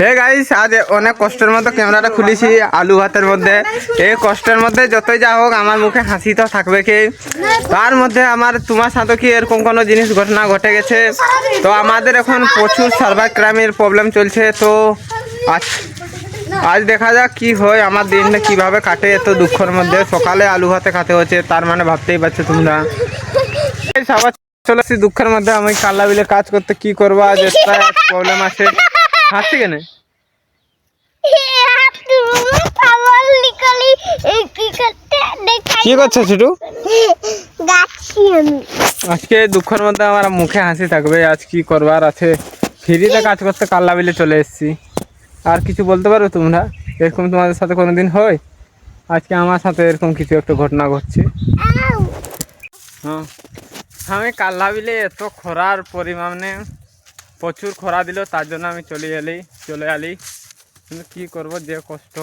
Hey guys, আজ অনেক কষ্টের মধ্যে ক্যামেরাটা খুলেছি আলু ভাতের মধ্যে। এই কষ্টের মধ্যে যতই যা হোক আমার মুখে হাসি তো থাকবে কি। তার মধ্যে আমার তোমার সাথে কি এরকম কোনো জিনিস ঘটনা ঘটে গেছে? তো আমাদের এখন প্রচুর সার্ভার ক্রাইমের প্রবলেম চলছে। তো আজ আজ দেখা যাক কি হয়, আমার দিনটা কিভাবে কাটে এত দুঃখের মধ্যে। সকালে আলু ভাতে খেতে হচ্ছে, তার মানে ভাবতেই পারছো তোমরা। সবার চলে আসছি দুঃখের মধ্যে। আমি কাল্লা বিলে কাজ করতে কি করবো, আজ একটা প্রবলেম আছে। হাসছি কেন? কি করছো ছোটু? আজকে দুঃখের মধ্যে আমার মুখে হাসি থাকবে। আজ কি করবার আছে, ফ্রিতে কাজ করতে কাল্লা বিলে চলে এসেছি। আর কিছু বলতে পারো তোমরা? এরকম তোমাদের সাথে কোনোদিন হয়? আজকে আমার সাথে এরকম কিছু একটা ঘটনা ঘটছে। হ্যাঁ, আমি কাল্লা বিলে এত খরার পরিমাণে প্রচুর খরা দিল, তার জন্য আমি চলে আলি। কিন্তু কী করবো, যে কষ্ট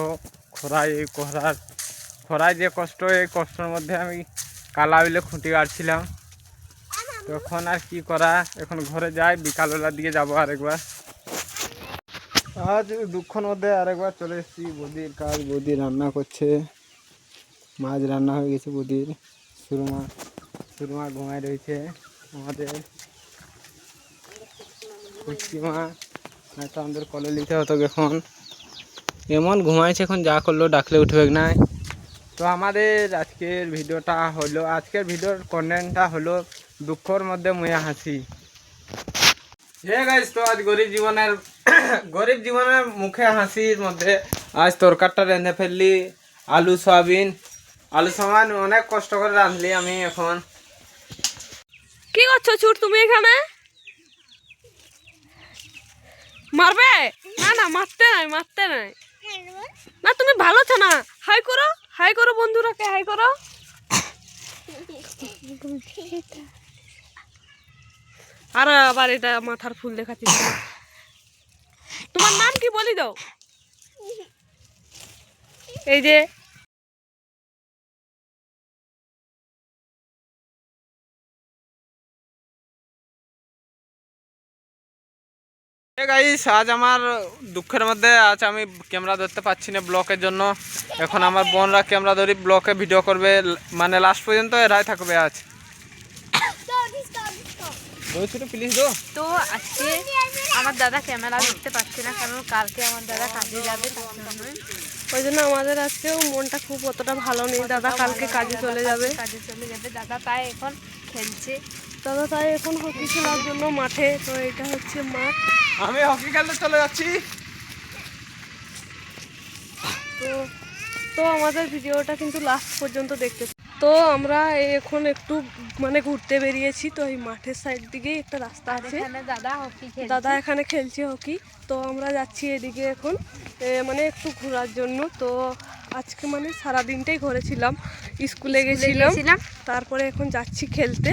খরায়, এই খরায় যে কষ্ট, এই কষ্টের মধ্যে আমি কাল্লা বিলে খুঁটি গাড়ছিলাম। তখন আর কি করা, এখন ঘরে যাই, বিকালবেলার দিকে যাবো আরেকবার। আজ দুঃখের মধ্যে আরেকবার চলে এসেছি বৌদির কাজ। বৌদি রান্না করছে, মাছ রান্না হয়ে গেছে বৌদির। সুরমা ঘুমায় রয়েছে। আমাদের মা হয়তো আমাদের কলে নিতে হতো, এখন এমন ঘুমাইছে, এখন যা করলো ডাকলে উঠবে না। তো আমাদের আজকের ভিডিওর কন্টেন্টটা হলো দুঃখের মধ্যে মুয়া হাসি। হে গাইস, তো আজ গরিব জীবনের মুখে হাসির মধ্যে আজ তরকারিটা রেঁধে ফেললি। আলু সয়াবিন অনেক কষ্ট করে রাঁধলি আমি। এখন কি করছো চুর তুমি এখানে? মারবে না? না মারতে নাই না, তুমি ভালো আছো না? হাই করো বন্ধুরাকে, হাই করো। আর আবার এটা মাথার ফুল দেখাচ্ছি। তোমার নাম কি বলি দাও? এই যে গাইস, আজ আমার দুঃখের মধ্যে আজ আমি ক্যামেরা ধরতে পারছি না ব্লকের জন্য। এখন আমার বোনরা ক্যামেরা ধরি ব্লকে ভিডিও করবে, মানে লাস্ট পর্যন্ত এরাই থাকবে আজ। প্লিজ দো। তো আজকে আমার দাদা ক্যামেরা ধরতে পারছে না, কারণ কালকে আমার দাদা কাজে যাবে, ওই জন্য আমাদের আজকেও মনটা খুব অতটা ভালো নেই। দাদা কালকে কাজে চলে যাবে। দাদা তাই এখন খেলছে। হকি খেলার জন্য মাঠে। তো এটা হচ্ছে মাঠ, আমি হকি খেলতে চলে যাচ্ছি। তো আমাদের ভিডিওটা কিন্তু লাস্ট পর্যন্ত দেখতে। তো আমরা এখন একটু মানে ঘুরতে বেরিয়েছি। তো এই মাঠের সাইড দিকেই একটা রাস্তা আছে, দাদা এখানে খেলছে হকি। তো আমরা যাচ্ছি এদিকে এখন মানে একটু ঘোরার জন্য। তো আজকে মানে সারাদিনটাই ঘরে ছিলাম, স্কুলে গেছিলাম, তারপরে এখন যাচ্ছি খেলতে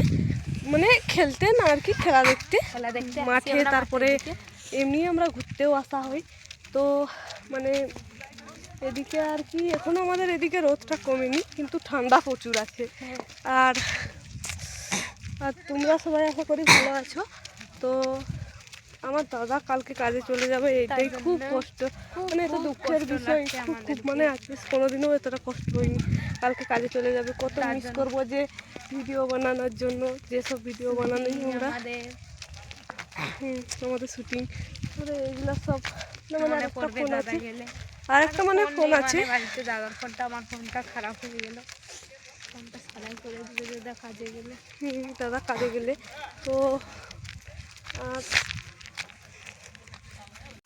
না আর কি, খেলা দেখতে মাঠে। তারপরে এমনি আমরা ঘুরতেও আসা হয়। তো মানে এদিকে আর কি, এখনো আমাদের এদিকে রোদটা কমেনি, কিন্তু ঠান্ডা প্রচুর আছে। আর তোমরা সবাই আশা করি ভালো আছো। তো আমার দাদা কালকে কাজে চলে যাবে, এটাই খুব কষ্ট, মানে এত দুঃখের বিষয়। খুব মানে আজকে কোনোদিনও এতটা কষ্ট হয়নি। কালকে কাজে চলে যাবে, কত মিস করবো যে ভিডিও বানানোর জন্য, যেসব ভিডিও বানানো আমরা আমাদের শুটিং এগুলো সব। মানে একটা ফোন আছে, আর একটা মানে ফোন আছে বাড়িতে, দাদার ফোনটা, আমার ফোনটা খারাপ হয়ে গেল, ফোনটা সারাই করে দিলে দাদা কাজে গেলে।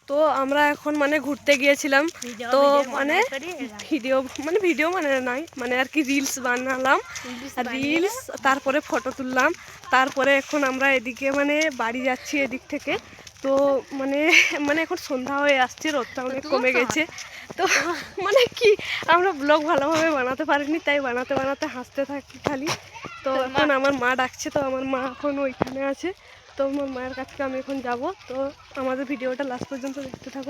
তো আমরা এখন মানে ঘুরতে গিয়েছিলাম। তো মানে ভিডিও নাই, মানে আর কি রিলস বানালাম, তারপরে ফটো তুললাম। তারপরে এখন আমরা এদিকে মানে বাড়ি যাচ্ছি এদিক থেকে। তো মানে এখন সন্ধ্যা হয়ে আসছে, রোদটা অনেক কমে গেছে। তো মানে কি, আমরা ব্লগ ভালোভাবে বানাতে পারিনি, তাই বানাতে হাসতে থাকি খালি। তো এখন আমার মা ডাকছে, তো আমার মা এখন ওইখানে আছে। তো আমার মায়ের কাছে আমি এখন যাব। তো আমাদের ভিডিওটা লাস্ট পর্যন্ত দেখতে থাকো।